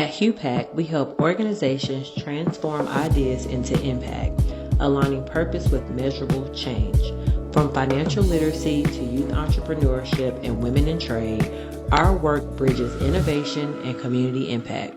At Huepact, we help organizations transform ideas into impact, aligning purpose with measurable change. From financial literacy to youth entrepreneurship and women in trade, our work bridges innovation and community impact.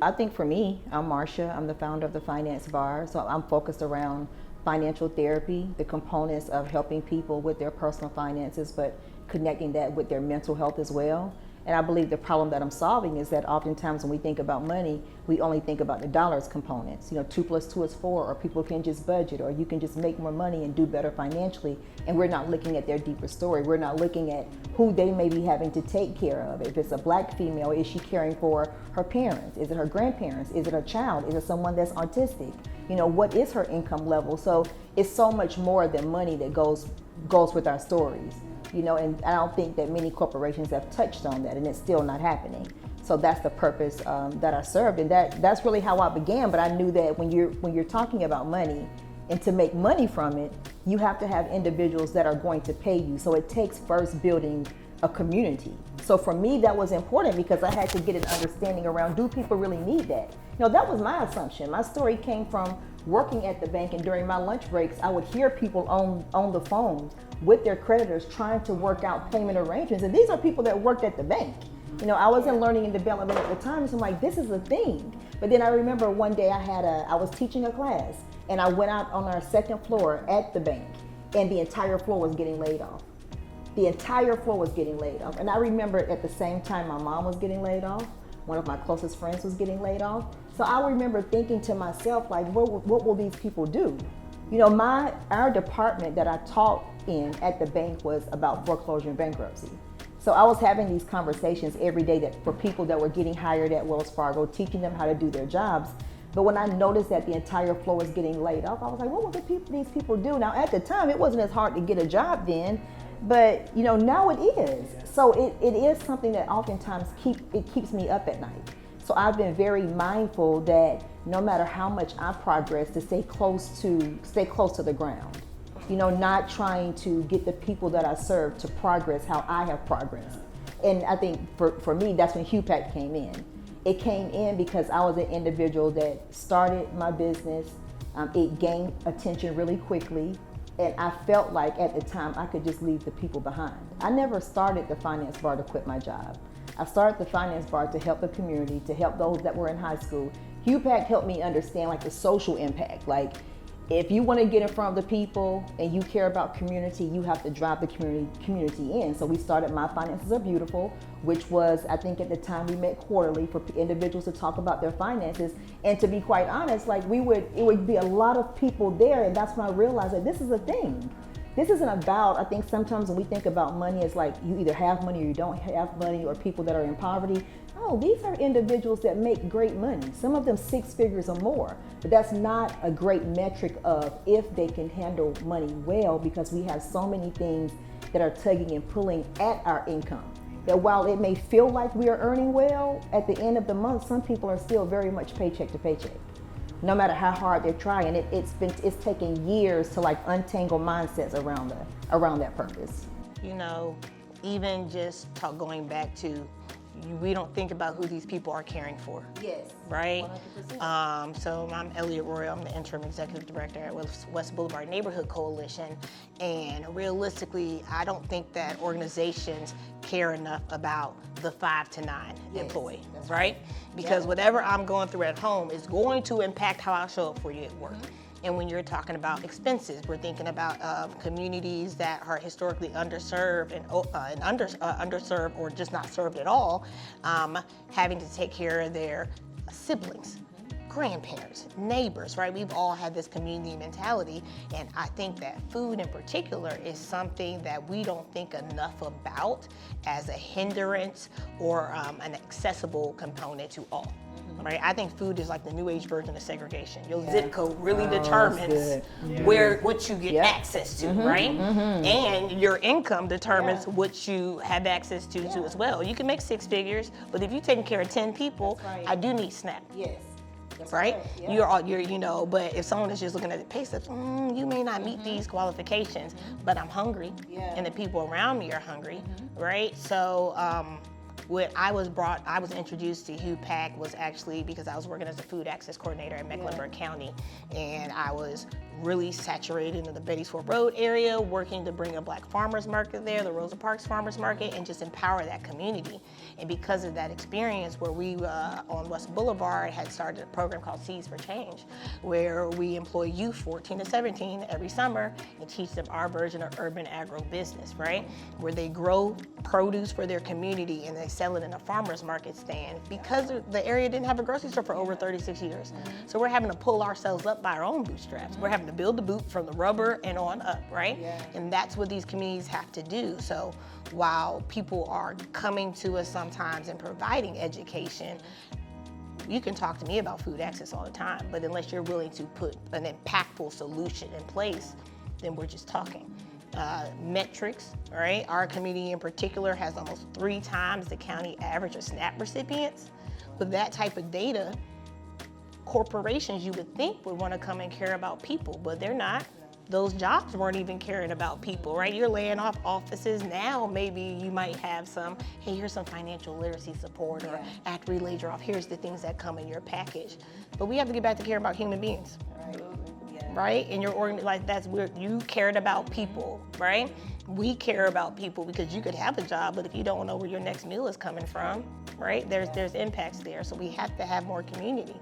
I think for me, I'm Marcia. I'm the founder of the Finance Bar. So I'm focused around financial therapy, the components of helping people with their personal finances, but connecting that with their mental health as well. And I believe the problem that I'm solving is that oftentimes when we think about money, we only think about the dollars components. 2 + 2 is 4, or people can just budget, or you can just make more money and do better financially. And we're not looking at their deeper story. We're not looking at who they may be having to take care of. If it's a Black female, is she caring for her parents? Is it her grandparents? Is it a child? Is it someone that's autistic? What is her income level? So it's so much more than money that goes with our stories. And I don't think that many corporations have touched on that, and it's still not happening. So that's the purpose that I served, and that's really how I began. But I knew that when you're talking about money, and to make money from it, you have to have individuals that are going to pay you. So it takes first building a community. So for me, that was important because I had to get an understanding around, do people really need that? That was my assumption. My story came from working at the bank, and during my lunch breaks, I would hear people on the phone with their creditors trying to work out payment arrangements. And these are people that worked at the bank. I was in learning and development at the time, so I'm like, this is a thing. But then I remember one day I was teaching a class, and I went out on our second floor at the bank, and the entire floor was getting laid off. The entire floor was getting laid off. And I remember at the same time my mom was getting laid off, one of my closest friends was getting laid off. So I remember thinking to myself, like, what will these people do? Our department that I taught in at the bank was about foreclosure and bankruptcy. So I was having these conversations every day that for people that were getting hired at Wells Fargo, teaching them how to do their jobs. But when I noticed that the entire floor was getting laid off, I was like, what will these people do? Now, at the time, it wasn't as hard to get a job then, but now it is. So it is something that oftentimes keeps me up at night. So I've been very mindful that no matter how much I progress, to stay close to the ground. Not trying to get the people that I serve to progress how I have progressed. And I think for me, that's when Huepact came in. It came in because I was an individual that started my business. It gained attention really quickly. And I felt like at the time I could just leave the people behind. I never started the Finance Bar to quit my job. I started the Finance Bar to help the community, to help those that were in high school. Huepact helped me understand the social impact. If you want to get in front of the people and you care about community, you have to drive the community in. So we started My Finances Are Beautiful, which was, I think at the time we met quarterly for individuals to talk about their finances. And to be quite honest, it would be a lot of people there, and that's when I realized that this is a thing. This isn't about, I think sometimes when we think about money, it's like you either have money or you don't have money, or people that are in poverty. No, these are individuals that make great money. Some of them 6 figures or more, but that's not a great metric of if they can handle money well, because we have so many things that are tugging and pulling at our income. That while it may feel like we are earning well, at the end of the month, some people are still very much paycheck to paycheck. No matter how hard they're trying, it's taking years to untangle mindsets around that purpose. Even just going back to, we don't think about who these people are caring for. Yes. Right? 100%. So I'm Elliot Roy. I'm the interim executive director at West Boulevard Neighborhood Coalition. And realistically, I don't think that organizations care enough about the 5 to 9 employee, right? Because whatever I'm going through at home is going to impact how I show up for you at work. And when you're talking about expenses, we're thinking about communities that are historically underserved and underserved or just not served at all, having to take care of their siblings, grandparents, neighbors, right? We've all had this community mentality, and I think that food in particular is something that we don't think enough about as a hindrance or an accessible component to all. Right? I think food is like the new age version of segregation. Your zip code really determines what you get access to, right? And your income determines what you have access to as well. You can make 6 figures, but if you're taking care of 10 people, I do need SNAP. Yes. That's right? You're but if someone is just looking at the pay stubs, you may not meet these qualifications, but I'm hungry, and the people around me are hungry, right? So What I was introduced to Huepact was actually because I was working as a food access coordinator in Mecklenburg County, and I was really saturated in the Bettysville Road area, working to bring a Black farmers market there, the Rosa Parks Farmers Market, and just empower that community. And because of that experience, where we on West Boulevard had started a program called Seeds for Change, where we employ youth 14 to 17 every summer and teach them our version of urban agribusiness, right? Where they grow produce for their community and they sell it in a farmer's market stand, because the area didn't have a grocery store for over 36 years. So we're having to pull ourselves up by our own bootstraps. We're having to build the boot from the rubber and on up, right? And that's what these communities have to do. So while people are coming to us sometimes and providing education, you can talk to me about food access all the time, but unless you're willing to put an impactful solution in place, then we're just talking. Metrics, right? Our community in particular has almost 3 times the county average of SNAP recipients. With that type of data, corporations you would think would want to come and care about people, but they're not. Those jobs weren't even caring about people, right? You're laying off offices now. Maybe you might have some, hey, here's some financial literacy support, or after we laid you off, here's the things that come in your package. But we have to get back to caring about human beings, right? And that's where you cared about people, right? We care about people because you could have a job, but if you don't know where your next meal is coming from, right? There's impacts there, so we have to have more community.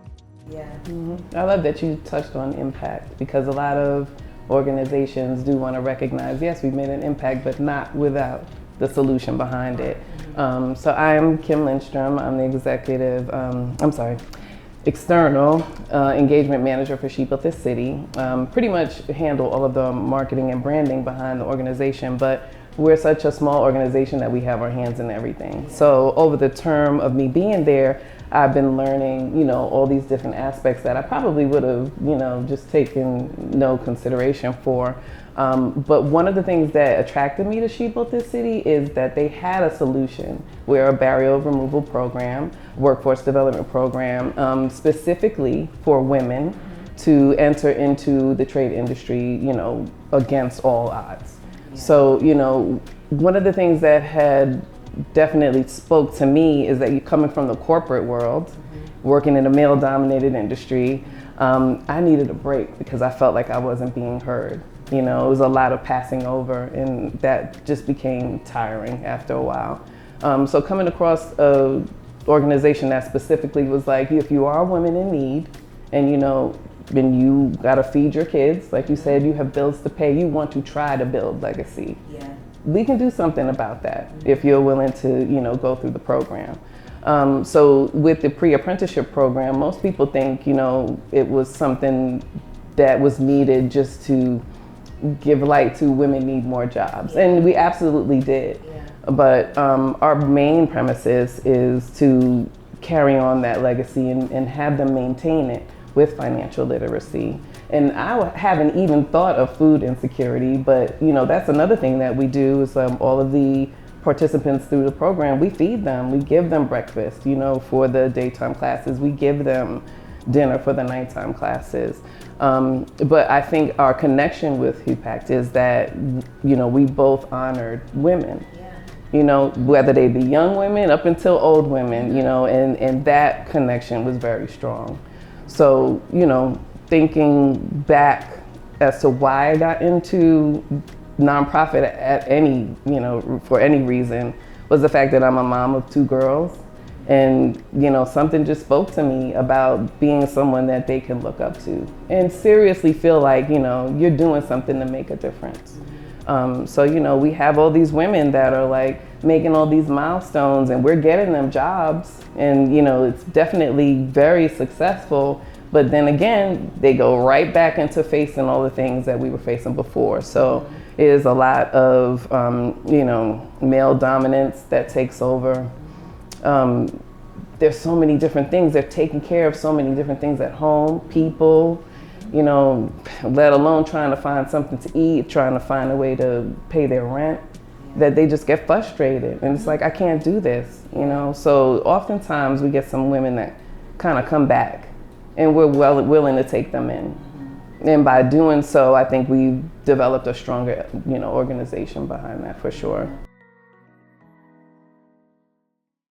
I love that you touched on impact, because a lot of organizations do want to recognize, yes, we've made an impact, but not without the solution behind it. So I'm Kim Lindstrom. I'm the external engagement manager for She Built This City. Pretty much handle all of the marketing and branding behind the organization, but we're such a small organization that we have our hands in everything. So over the term of me being there, I've been learning, all these different aspects that I probably would have, just taken no consideration for. But one of the things that attracted me to She Built This City is that they had a solution. We're a barrier removal program, workforce development program, specifically for women to enter into the trade industry, against all odds. So, one of the things that had definitely spoke to me is that you're coming from the corporate world, working in a male-dominated industry. I needed a break because I felt like I wasn't being heard. It was a lot of passing over, and that just became tiring after a while. So coming across a organization that specifically was like, if you are a woman in need, and then you gotta feed your kids, like you said, you have bills to pay, you want to try to build legacy. We can do something about that if you're willing to, go through the program. So with the pre-apprenticeship program, most people think, it was something that was needed just to give light to women need more jobs. And we absolutely did. But our main premises is to carry on that legacy and have them maintain it with financial literacy. And I haven't even thought of food insecurity, but that's another thing that we do is all of the participants through the program, we feed them, we give them breakfast, for the daytime classes, we give them dinner for the nighttime classes. But I think our connection with Huepact is that, we both honored women, whether they be young women up until old women, and that connection was very strong. So, thinking back as to why I got into nonprofit at any, for any reason, was the fact that I'm a mom of 2 girls. And, something just spoke to me about being someone that they can look up to and seriously feel like, you're doing something to make a difference. So, we have all these women that are like making all these milestones, and we're getting them jobs, and, it's definitely very successful. But then again, they go right back into facing all the things that we were facing before. So it is a lot of, male dominance that takes over. There's so many different things. They're taking care of so many different things at home, people, let alone trying to find something to eat, trying to find a way to pay their rent, that they just get frustrated. And it's like, I can't do this, So oftentimes we get some women that kind of come back, and we're willing to take them in. And by doing so, I think we've developed a stronger, organization behind that for sure.